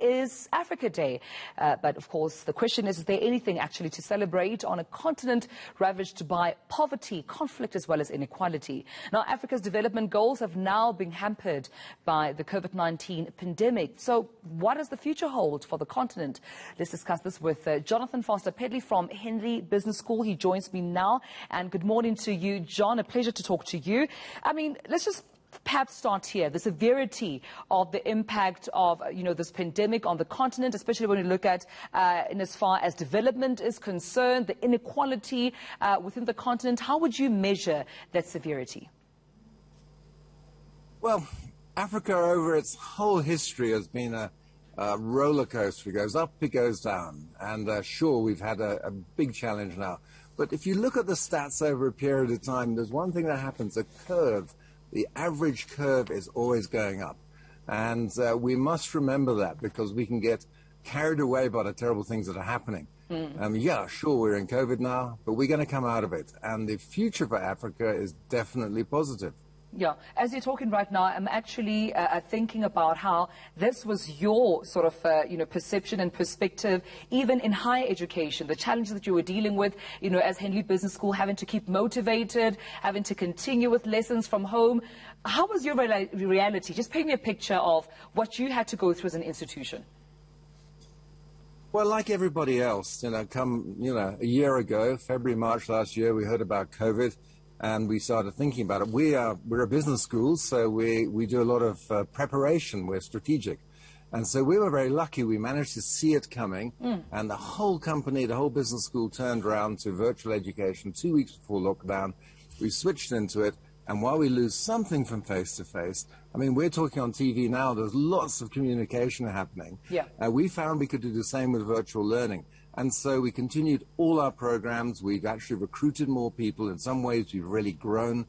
is Africa Day. But of course, the question is there anything actually to celebrate on a continent ravaged by poverty, conflict, as well as inequality? Now, Africa's development goals have now been hampered by the COVID-19 pandemic. So what does the future hold for the continent? Let's discuss this with Jonathan Foster-Pedley from Henry Business School. He joins me now. And good morning to you, John. A pleasure to talk to you. I mean, let's just perhaps start here. The severity of the impact of, this pandemic on the continent, especially when we look at in as far as development is concerned, the inequality within the continent. How would you measure that severity? Well, Africa over its whole history has been a roller coaster. It goes up, it goes down. And sure, we've had a big challenge now. But if you look at the stats over a period of time, there's one thing that happens, a curve. The average curve is always going up. And we must remember that because we can get carried away by the terrible things that are happening. Yeah, sure, we're in COVID now, but we're going to come out of it. And the future for Africa is definitely positive. Yeah, as you're talking right now, I'm actually thinking about how this was your sort of, perception and perspective, even in higher education, the challenges that you were dealing with, as Henry Business School, having to keep motivated, having to continue with lessons from home. How was your reality? Just paint me a picture of what you had to go through as an institution. Well, like everybody else, a year ago, February, March last year, we heard about COVID. And we started thinking about it. We're a business school, so we do a lot of preparation. We're strategic. And so we were very lucky. We managed to see it coming. And the whole company, the whole business school turned around to virtual education 2 weeks before lockdown. We switched into it. And while we lose something from face-to-face, I mean, we're talking on TV now, there's lots of communication happening. Yeah. We found we could do the same with virtual learning. And so we continued all our programs. We've actually recruited more people. In some ways, we've really grown.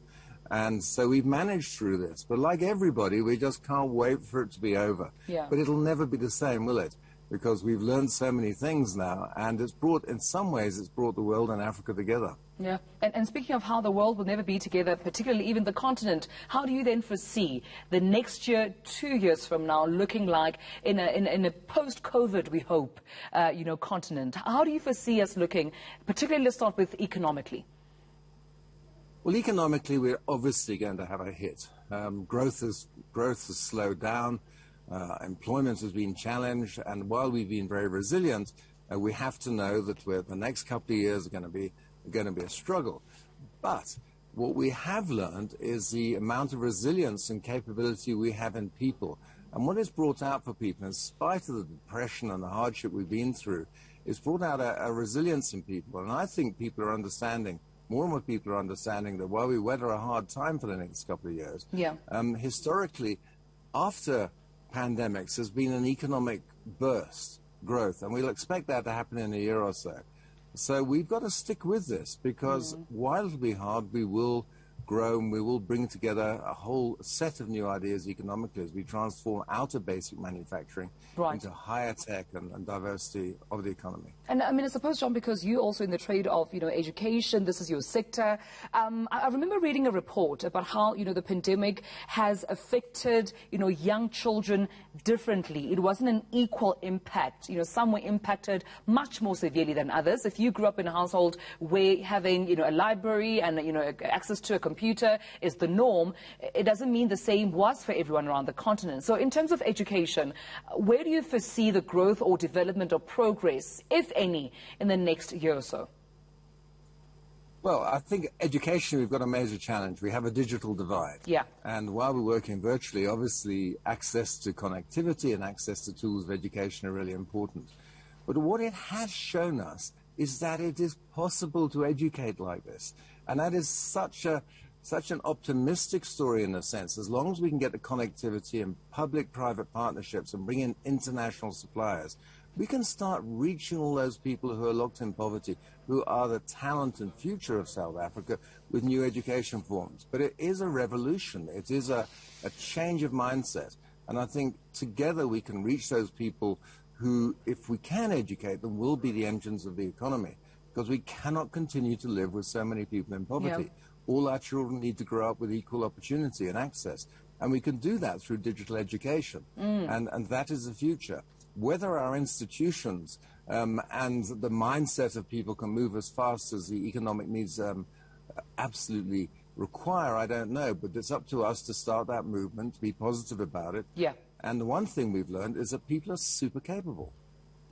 And so we've managed through this. But like everybody, we just can't wait for it to be over. Yeah. But it'll never be the same, will it? Because we've learned so many things now. And in some ways, it's brought the world and Africa together. Yeah, and speaking of how the world will never be together, particularly even the continent, how do you then foresee the next year, 2 years from now, looking like in a post-COVID, we hope, continent? How do you foresee us looking, particularly let's start with economically? Well, economically, we're obviously going to have a hit. Growth has slowed down. Employment has been challenged. And while we've been very resilient, we have to know that the next couple of years are going to be a struggle. But what we have learned is the amount of resilience and capability we have in people. And what is brought out for people, in spite of the depression and the hardship we've been through, is brought out a resilience in people. And I think people are understanding, more and more people are understanding that while we weather a hard time for the next couple of years, historically, after pandemics, there's been an economic growth, and we'll expect that to happen in a year or so. So we've got to stick with this because while it'll be hard, we will grow and we will bring together a whole set of new ideas economically as we transform out of basic manufacturing into higher tech and diversity of the economy. And I mean, I suppose, John, because you're also in the trade of, education, this is your sector. I remember reading a report about how, the pandemic has affected, young children differently. It wasn't an equal impact. Some were impacted much more severely than others. If you grew up in a household where having, a library and, access to a computer is the norm, it doesn't mean the same was for everyone around the continent. So in terms of education, where do you foresee the growth or development or progress, if any, in the next year or so? Well, I think education, we've got a major challenge. We have a digital divide. Yeah. And while we're working virtually, obviously access to connectivity and access to tools of education are really important. But what it has shown us is that it is possible to educate like this. And that is such an optimistic story in a sense. As long as we can get the connectivity and public-private partnerships and bring in international suppliers, we can start reaching all those people who are locked in poverty, who are the talent and future of South Africa with new education forms. But it is a revolution. It is a change of mindset. And I think together we can reach those people who, if we can educate them, will be the engines of the economy. Because we cannot continue to live with so many people in poverty. Yeah. All our children need to grow up with equal opportunity and access. And we can do that through digital education. And that is the future. Whether our institutions and the mindset of people can move as fast as the economic needs absolutely require, I don't know, but it's up to us to start that movement, to be positive about it. Yeah. And the one thing we've learned is that people are super capable.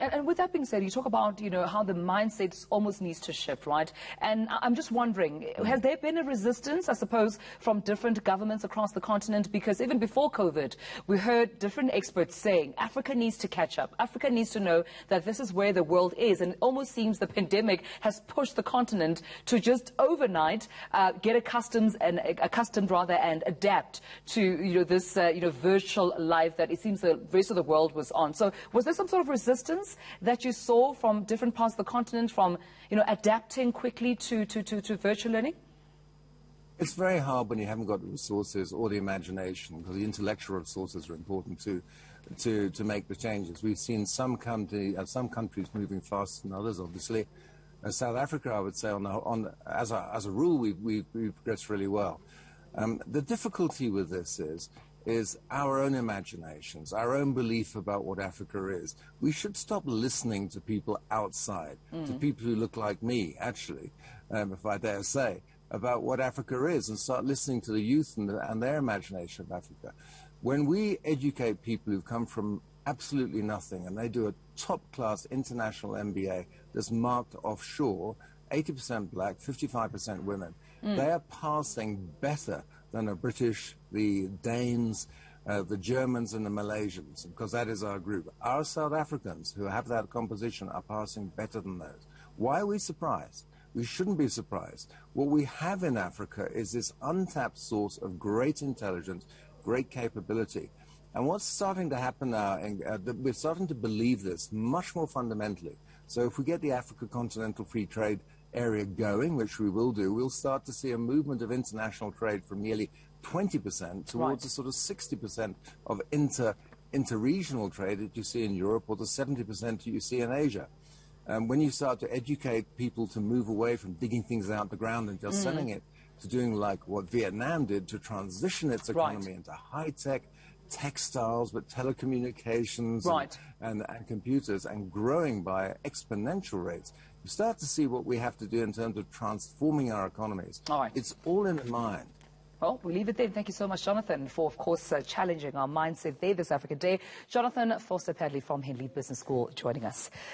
And with that being said, you talk about, how the mindset almost needs to shift, right? And I'm just wondering, has there been a resistance, I suppose, from different governments across the continent? Because even before COVID, we heard different experts saying Africa needs to catch up. Africa needs to know that this is where the world is. And it almost seems the pandemic has pushed the continent to just overnight get accustomed and adapt to, this, virtual life that it seems the rest of the world was on. So was there some sort of resistance that you saw from different parts of the continent, from adapting quickly to virtual learning? It's very hard when you haven't got the resources or the imagination, because the intellectual resources are important to make the changes. We've seen some countries moving faster than others, obviously. South Africa, I would say, as a rule, we've progressed really well. The difficulty with this is our own imaginations, our own belief about what Africa is. We should stop listening to people outside, to people who look like me, actually, if I dare say, about what Africa is, and start listening to the youth and their imagination of Africa. When we educate people who've come from absolutely nothing, and they do a top-class international MBA that's marked offshore, 80% black, 55% women, they are passing better than the British, the Danes, the Germans and the Malaysians, because that is our group. Our South Africans who have that composition are passing better than those. Why are we surprised? We shouldn't be surprised. What we have in Africa is this untapped source of great intelligence, great capability. And what's starting to happen now, and we're starting to believe this much more fundamentally. So if we get the Africa Continental Free Trade area going, which we will do, we'll start to see a movement of international trade from nearly 20% towards a sort of 60% of inter-regional trade that you see in Europe, or the 70% that you see in Asia. When you start to educate people to move away from digging things out the ground and just selling it, to doing like what Vietnam did, to transition its economy into high-tech textiles, but telecommunications and computers, and growing by exponential rates, you start to see what we have to do in terms of transforming our economies. It's all in the mind. Well, we'll leave it there. Thank you so much, Jonathan, for, of course, challenging our mindset there this Africa Day. Jonathan Foster-Padley from Henley Business School joining us.